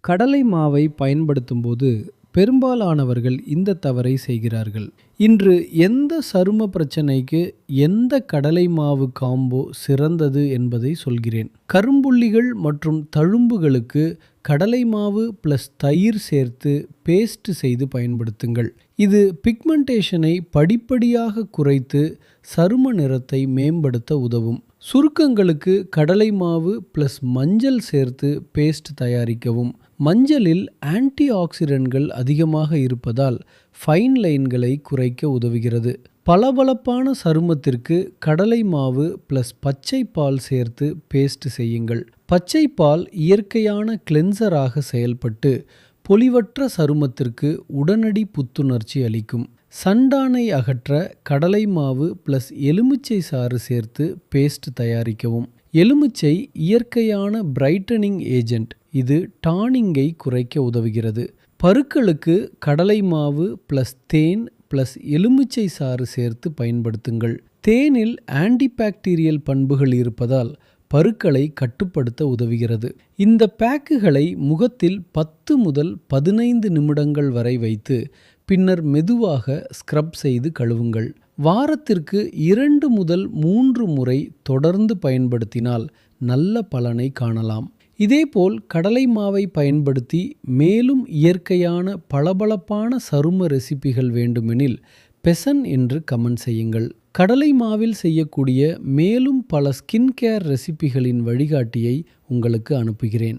கடலை மாவை பயன்படுத்தும்போது பெரும்பாலானவர்கள் இந்த தவறை செய்கிறார்கள். இன்று எந்த சரும பிரச்சனைக்கு எந்த கடலை மாவு காம்போ சிறந்தது என்பதை சொல்கிறேன். கரும்புள்ளிகள் மற்றும் தழும்புகளுக்கு கடலை மாவு பிளஸ் தயிர் சேர்த்து பேஸ்ட் செய்து பயன்படுத்துங்கள். இது பிக்மெண்டேஷனை படிப்படியாக குறைத்து சரும நிறத்தை மேம்படுத்த உதவும். சுருக்கங்களுக்கு கடலை மாவு பிளஸ் மஞ்சள் சேர்த்து பேஸ்ட் தயாரிக்கவும். மஞ்சளில் ஆன்டி ஆக்சிடென்ட்கள் அதிகமாக இருப்பதால் ஃபைன் லைன்களை குறைக்க உதவுகிறது. பளபளப்பான சருமத்திற்கு கடலை மாவு பிளஸ் பச்சை பால் சேர்த்து பேஸ்ட் செய்யுங்கள். பச்சை பால் இயற்கையான கிளென்சராக செயல்பட்டு பொலிவற்ற சருமத்திற்கு உடனடி புத்துணர்ச்சி அளிக்கும். சண்டானை அகற்ற கடலை மாவு பிளஸ் எலுமிச்சை சாறு சேர்த்து பேஸ்ட் தயாரிக்கவும். எலுமிச்சை இயற்கையான பிரைட்டனிங் ஏஜென்ட். இது டானிங்கை குறைக்க உதவுகிறது. பருக்களுக்கு கடலை மாவு பிளஸ் தேன் பிளஸ் எலுமிச்சை சாறு சேர்த்து பயன்படுத்துங்கள். தேனில் ஆன்டிபாக்டீரியல் பண்புகள் இருப்பதால் பருக்களை கட்டுப்படுத்த உதவுகிறது. இந்த பேக்குகளை முகத்தில் 10 முதல் 15 நிமிடங்கள் வரை வைத்து பின்னர் மெதுவாக ஸ்க்ரப் செய்து கழுவுங்கள். வாரத்திற்கு 2 முதல் 3 முறை தொடர்ந்து பயன்படுத்தினால் நல்ல பலனை காணலாம். இதேபோல் கடலை மாவை பயன்படுத்தி மேலும் இயற்கையான பளபளப்பான சரும ரெசிபிகள் வேண்டுமெனில் பெசன் என்று கமெண்ட் செய்யுங்கள். கடலை மாவில் செய்யக்கூடிய மேலும் பல ஸ்கின் கேர் ரெசிபிகளின் வழிகாட்டியை உங்களுக்கு அனுப்புகிறேன்.